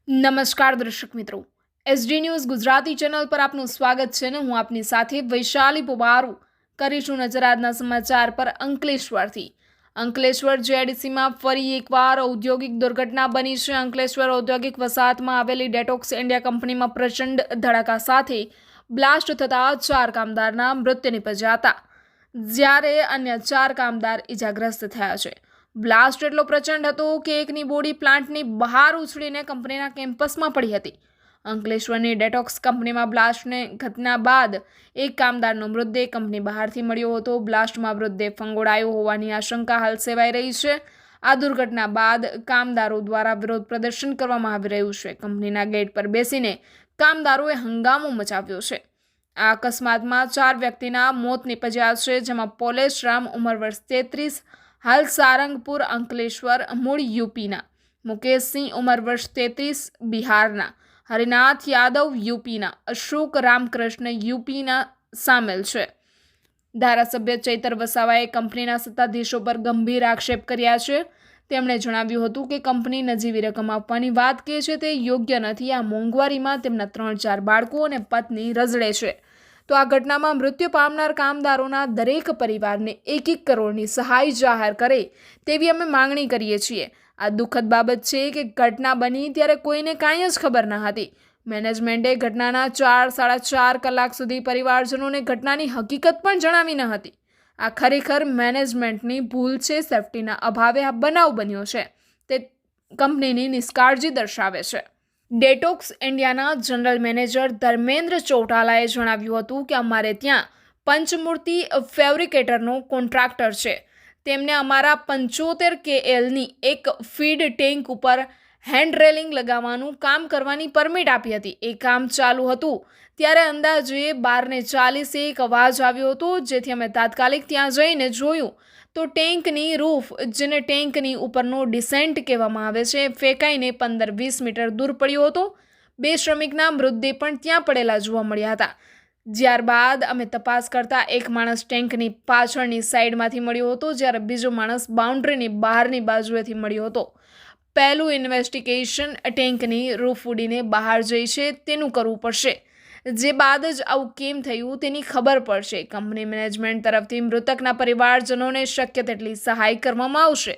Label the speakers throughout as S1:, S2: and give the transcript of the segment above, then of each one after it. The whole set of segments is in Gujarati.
S1: નમસ્કાર દર્શક મિત્રો, એસડી ન્યૂઝ ગુજરાતી ચેનલ પર આપનું સ્વાગત છે ને હું આપની સાથે વૈશાલી પુબારુ કરીશું નજર આજના સમાચાર પર અંકલેશ્વરથી। અંકલેશ્વર જેઆઈડીસીમાં ફરી એકવાર ઔદ્યોગિક દુર્ઘટના બની છે। અંકલેશ્વર ઔદ્યોગિક વસાહતમાં આવેલી ડેટોક્સ ઇન્ડિયા કંપનીમાં પ્રચંડ ધડાકા સાથે બ્લાસ્ટ થતાં 4 કામદારના મૃત્યુ નિપજ્યા હતા, જ્યારે અન્ય 4 કામદાર ઇજાગ્રસ્ત થયા છે। બ્લાસ્ટ એટલો પ્રચંડ હતો કે એકની બોડી પ્લાન્ટની બહાર ઉછળીને કંપનીના કેમ્પસમાં પડી હતી। અંકલેશ્વરની ડેટોક્સ કંપનીમાં બ્લાસ્ટની ઘટના બાદ એક કામદારનો મૃતદેહ કંપની બહારથી મળ્યો હતો। બ્લાસ્ટમાં મૃતદેહ ફંગોળાયો હોવાની આશંકા હાલ સેવાઈ રહી છે। આ દુર્ઘટના બાદ કામદારો દ્વારા વિરોધ પ્રદર્શન કરવામાં આવી રહ્યું છે। કંપનીના ગેટ પર બેસીને કામદારોએ હંગામો મચાવ્યો છે। આ અકસ્માતમાં 4 વ્યક્તિના મોત નિપજ્યા છે, જેમાં પોલેશ રામ ઉંમર વર્ષ 33 હાલ સારંગપુર અંકલેશ્વર મૂળ યુપીના, મુકેશસિંહ ઉંમર વર્ષ 33 બિહારના, હરિનાથ યાદવ યુપીના, અશોક રામકૃષ્ણ યુપીના સામેલ છે। ધારાસભ્ય ચૈતર વસાવાએ કંપનીના સત્તાધીશો પર ગંભીર આક્ષેપ કર્યા છે। તેમણે જણાવ્યું હતું કે કંપની નજીવી રકમ આપવાની વાત કહે છે તે યોગ્ય નથી। આ મોંઘવારીમાં તેમના 3-4 બાળકો અને પત્ની રઝળે છે। તો આ ઘટનામાં મૃત્યુ પામનાર કામદારોના દરેક પરિવારને 1-1 કરોડની સહાય જાહેર કરે તેવી અમે માંગણી કરીએ છીએ। આ દુઃખદ બાબત છે કે ઘટના બની ત્યારે કોઈને કાંઈ જ ખબર ન હતી। મેનેજમેન્ટે ઘટનાના 4-4.5 કલાક સુધી પરિવારજનોને ઘટનાની હકીકત પણ જણાવી ન હતી। આ ખરેખર મેનેજમેન્ટની ભૂલ છે। સેફટીના અભાવે આ બનાવ બન્યો છે તે કંપનીની નિષ્કાળજી દર્શાવે છે। ડેટોક્સ ઇન્ડિયાના જનરલ મેનેજર ધર્મેન્દ્ર ચૌટાલાએ જણાવ્યું હતું કે અમારે ત્યાં પંચમૂર્તિ ફેબ્રિકેટરનો કોન્ટ્રાક્ટર છે। તેમને અમારા 75 KLની એક ફીડ ટેન્ક ઉપર હેન્ડ રેલિંગ લગાવવાનું કામ કરવાની પરમિટ આપી હતી। એ કામ ચાલુ હતું ત્યારે અંદાજે 12:40 એક અવાજ આવ્યો હતો, જેથી અમે તાત્કાલિક ત્યાં જઈને જોયું તો ટેન્કની રૂફ, જેને ટેન્કની ઉપરનો ડિસેન્ટ કહેવામાં આવે છે, ફેંકાઈને 15-20 મીટર દૂર પડ્યો હતો। 2 શ્રમિકના મૃતદેહ પણ ત્યાં પડેલા જોવા મળ્યા હતા। ત્યારબાદ અમે તપાસ કરતા એક માણસ ટેન્કની પાછળની સાઈડમાંથી મળ્યો હતો, જ્યારે બીજો માણસ બાઉન્ડ્રીની બહારની બાજુએથી મળ્યો હતો। પહેલું ઇન્વેસ્ટિગેશન ટેન્કની રૂફ ઉડીને બહાર જઈ છે તેનું કરવું પડશે, જે બાદ જ આવું કેમ થયું તેની ખબર પડશે। કંપની મેનેજમેન્ટ તરફથી મૃતકના પરિવારજનોને શક્ય તેટલી સહાય કરવામાં આવશે।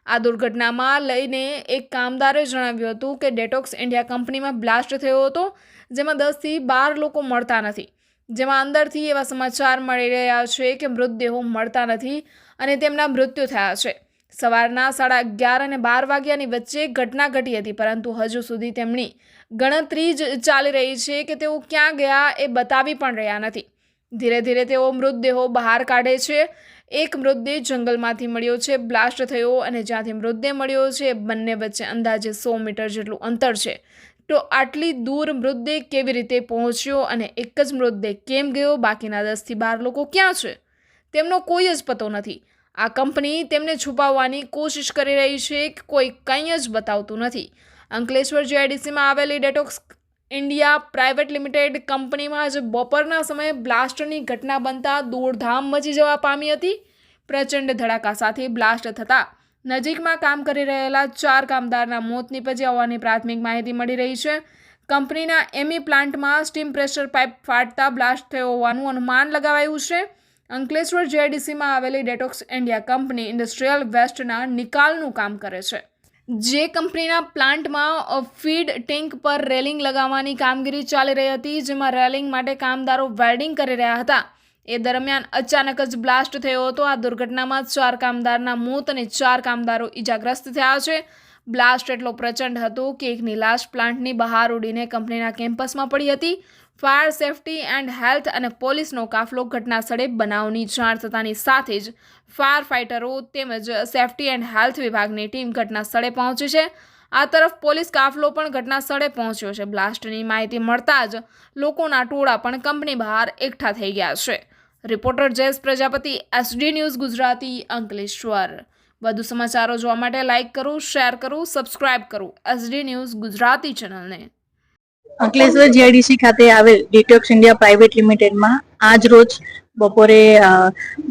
S1: આ દુર્ઘટનામાં લઈને એક કામદારે જણાવ્યું હતું કે ડેટોક્સ ઇન્ડિયા કંપનીમાં બ્લાસ્ટ થયો હતો, જેમાં 10થી 12 લોકો મળતા નથી, જેમાં અંદરથી એવા સમાચાર મળી રહ્યા છે કે મૃતદેહો મળતા નથી અને તેમના મૃત્યુ થયા છે। સવારના 11:30 અને 12 વાગ્યાની વચ્ચે ઘટના ઘટી હતી, પરંતુ હજુ સુધી તેમની ગણતરી જ ચાલી રહી છે કે તેઓ ક્યાં ગયા એ બતાવી પણ રહ્યા નથી। ધીરે ધીરે તેઓ મૃતદેહો બહાર કાઢે છે। એક મૃતદેહ જંગલમાંથી મળ્યો છે। બ્લાસ્ટ થયો અને જ્યાંથી મૃતદેહ મળ્યો છે એ બંને વચ્ચે અંદાજે 100 મીટર જેટલું અંતર છે। તો આટલી દૂર મૃતદેહ કેવી રીતે પહોંચ્યો અને એક જ મૃતદેહ કેમ ગયો? બાકીના 10થી 12 લોકો ક્યાં છે તેમનો કોઈ જ પતો નથી। આ કંપની તેમને છુપાવવાની કોશિશ કરી રહી છે કે કોઈ કંઈ જ બતાવતું નથી। અંકલેશ્વર જેઆઈડીસીમાં આવેલી ડેટોક્સ ઇન્ડિયા પ્રાઇવેટ લિમિટેડ કંપનીમાં આજે બપોરના સમયે બ્લાસ્ટની ઘટના બનતા દોડધામ મચી જવા પામી હતી। પ્રચંડ ધડાકા સાથે બ્લાસ્ટ થતાં નજીકમાં કામ કરી રહેલા 4 કામદારના મોત નિપજ્યા હોવાની પ્રાથમિક માહિતી મળી રહી છે। કંપનીના એમી પ્લાન્ટમાં સ્ટીમ પ્રેશર પાઇપ ફાટતા બ્લાસ્ટ થયો હોવાનું અનુમાન લગાવાયું છે। અંકલેશ્વર જેઆઈડીસીમાં આવેલી ડેટોક્સ ઇન્ડિયા કંપની ઇન્ડસ્ટ્રીયલ વેસ્ટના નિકાલનું કામ કરે છે। જે કંપનીના પ્લાન્ટમાં ફીડ ટેન્ક પર રેલિંગ લગાવવાની કામગીરી ચાલી રહી હતી, જેમાં રેલિંગ માટે કામદારો વેલ્ડિંગ કરી રહ્યા હતા, એ દરમિયાન અચાનક જ બ્લાસ્ટ થયો હતો। આ દુર્ઘટનામાં 4 કામદારના મોત અને 4 કામદારો ઇજાગ્રસ્ત થયા છે। બ્લાસ્ટ એટલો પ્રચંડ હતો કે એકની લાશ પ્લાન્ટની બહાર ઉડીને કંપનીના કેમ્પસમાં પડી હતી। ફાયર સેફટી એન્ડ હેલ્થ અને પોલીસનો કાફલો ઘટના સ્થળે બનાવની જાણ થતાની સાથે જ ફાયર ફાઇટરો તેમજ સેફટી એન્ડ હેલ્થ વિભાગની ટીમ ઘટના સ્થળે પહોંચી છે। આ તરફ પોલીસ કાફલો પણ ઘટના સ્થળે પહોંચ્યો છે। બ્લાસ્ટની માહિતી મળતા જ લોકોના ટોળા પણ કંપની બહાર એકઠા થઈ ગયા છે। Reporter Jayesh Prajapati, SD News Gujarati, Ankleshwar. વધુ સમાચારો જોવા માટે લાઇક કરો, શેર કરો, સબસ્ક્રાઇબ કરો એસડી ન્યૂઝ ગુજરાતી ચેનલને।
S2: અંકલેશ્વર જીઆઈડીસી ખાતે આવેલ ડેટોક્સ ઇન્ડિયા પ્રાઇવેટ લિમિટેડમાં આજ રોજ બપોરે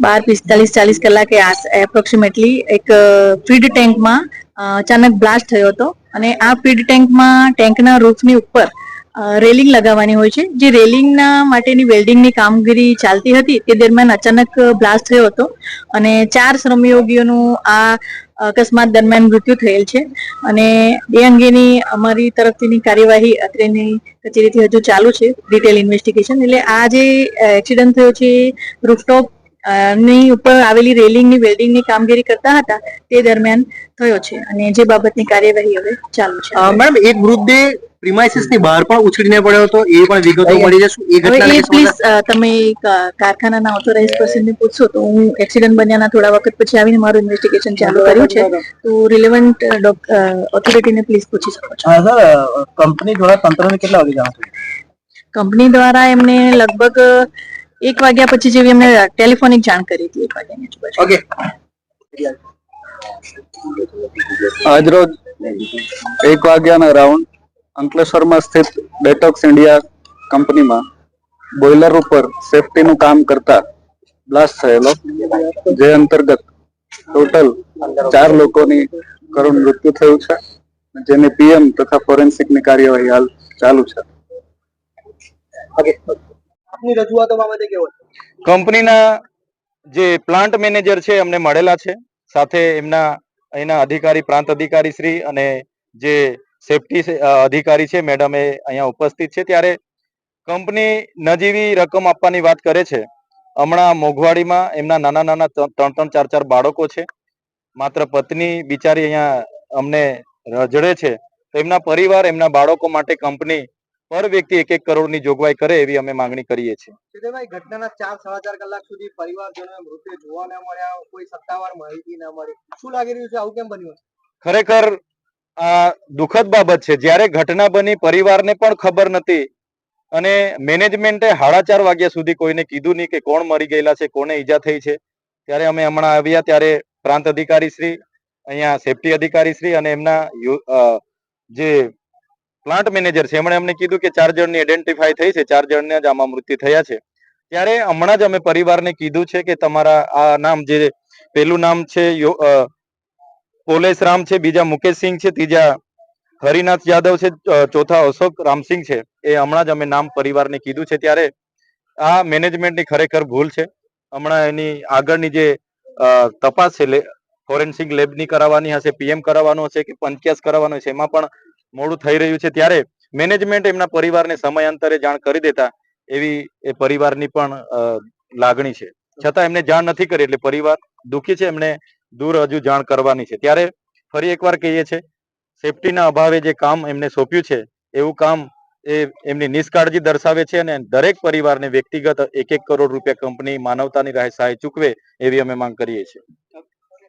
S2: 12:45-40 કલાકે એપ્રોક્સિમેટલી એક ફીડ ટેન્કમાં અચાનક બ્લાસ્ટ થયો હતો। અને આ ફીડ ટેન્કમાં ટેન્કના રૂફની ઉપર રેલિંગ લગાવવાની હોય છે. જે રેલિંગના માટેની વેલ્ડિંગની કામગીરી ચાલતી હતી તે દરમિયાન અચાનક બ્લાસ્ટ થયો હતો અને 4 શ્રમયોગીઓનું આ અકસ્માત દરમિયાન મૃત્યુ થયેલ છે. અને એ અંગેની અમારી તરફથીની કાર્યવાહી અત્રેની કચેરીથી હજુ ચાલુ છે, ડિટેલ ઇન્વેસ્ટિગેશન. એટલે આ જે એક્સિડન્ટ થયો છે રૂફટોપ ની ઉપર આવેલી રેલિંગની વેલ્ડિંગની કામગીરી કરતા હતા તે દરમિયાન થયો છે અને જે બાબતની કાર્યવાહી હવે ચાલુ છે.
S3: મેડમ, એક મૃતદેહ પ્રિમાઇસીસ ની બહાર પણ ઉછળીને પડ્યો હતો, એ પણ વિગતો મળી જશે. એ ઘટનાને
S2: પ્લીઝ તમે કારખાનાના ઓથોરાઇઝ પર્સનને પૂછશો તો હું એક્સિડન્ટ બન્યાના થોડા વખત પછી આવીને મારું ઇન્વેસ્ટિગેશન ચાલુ કર્યું છે, તો રિલેવન્ટ ઓથોરિટીને પ્લીઝ પૂછી શકો છો.
S3: હા સર, કંપની દ્વારા તંત્રને કેટલા વાગે જાણ થઈ?
S2: કંપની દ્વારા એમને લગભગ 1 વાગ્યા પછી જેવી એમને ટેલિફોનિક જાણ કરી હતી. 1 વાગ્યાની આજુબાજુ.
S3: ઓકે.
S4: આજરોજ 1 વાગ્યાના રાઉન્ડ અંકલેશ્વરમાં સ્થિત ડેટોક્સ ઇન્ડિયા કંપનીમાં બોઇલર ઉપર સેફટીનું કામ કરતા બ્લાસ્ટ થયેલો, જે અંતર્ગત ટોટલ 4 લોકોની કરુણ મૃત્યુ થયું છે, જેની પીએમ તથા ફોરેન્સિકની કાર્યવાહી હાલ ચાલુ છે.
S3: આપની રજૂઆતો બાબતે કેવો છે?
S5: કંપનીના જે પ્લાન્ટ મેનેજર છે અમને મળેલા છે, સાથે એમના અહીંના અધિકારી, પ્રાંત અધિકારી શ્રી અને જે સેફટી અધિકારી છે મેડમ એ અહીંયા ઉપસ્થિત છે. ત્યારે કંપની નજીવી રકમ આપવાની વાત કરે છે. હમણાં મોંઘવાડીમાં એમના નાના નાના 3-3, 4-4 બાળકો છે. માત્ર પત્ની બિચારી અહીંયા અમને રજડે છે. તો એમના પરિવાર, એમના બાળકો માટે કંપની પર વ્યક્તિ 1-1 કરોડની જોગવાઈ કરે એવી અમે માંગણી કરીએ છીએ.
S3: સિદ્ધભાઈ, ઘટનાના 4-4.5 કલાક સુધી પરિવારજનોએ મૃતદેહ જોવા ન મળ્યા, કોઈ સત્તાવાર માહિતી ન મળી. શું લાગી રહ્યું છે, આવું કેમ બન્યું?
S5: ખરેખર આ દુઃખદ બાબત છે. જ્યારે ઘટના બની પરિવારને પણ ખબર નથી અને મેનેજમેન્ટે 4:30 વાગ્યા સુધી કોઈને કીધું નહીં કે કોણ મરી ગયેલા છે, કોને ઈજા થઈ છે. ત્યારે અમે હમણાં આવ્યા ત્યારે પ્રાંત અધિકારી શ્રી, અહીંયા સેફટી અધિકારી શ્રી અને એમના જે પ્લાન્ટ મેનેજર છે એમણે અમને કીધું કે 4 જણની આઈડેન્ટિફાઈ થઈ છે, 4 જણને જ આમાં મૃત્યુ થયા છે. ત્યારે હમણાં જ અમે પરિવારને કીધું છે કે તમારા આ નામ, જે પેલું નામ છે પોલેશ રામ છે, બીજા મુકેશસિંહ છે, ત્રીજા હરિનાથ યાદવ છે, ચોથા અશોક રામસિંહ છે. એ હમણાં જ અમે નામ પરિવારને કીધું છે. ત્યારે આ મેનેજમેન્ટની ખરેખર ભૂલ છે. હમણાં એની આગળની જે તપાસ છે ફોરેન્સિક લેબની કરાવવાની હશે, પીએમ કરાવવાનું હશે કે પંચકેસ કરાવવાનું હશે, એમાં પણ મોડું થઈ રહ્યું છે. ત્યારે મેનેજમેન્ટ એમના પરિવારને સમયાંતરે જાણ કરી દેતા એવી એ પરિવારની પણ લાગણી છે. છતાં એમને જાણ નથી કરી એટલે પરિવાર દુઃખી છે. એમને દૂર હજુ જાણ કરવાની છે. ત્યારે ફરી એકવાર કહીએ છીએ, સેફટીના અભાવે જે કામ એમને સોંપ્યું છે એવું કામ એ એમની નિષ્કાળજી દર્શાવે છે અને દરેક પરિવારને વ્યક્તિગત 1-1 કરોડ રૂપિયા કંપની માનવતાની રાહે સહાય ચૂકવે એવી અમે માંગ કરીએ છીએ.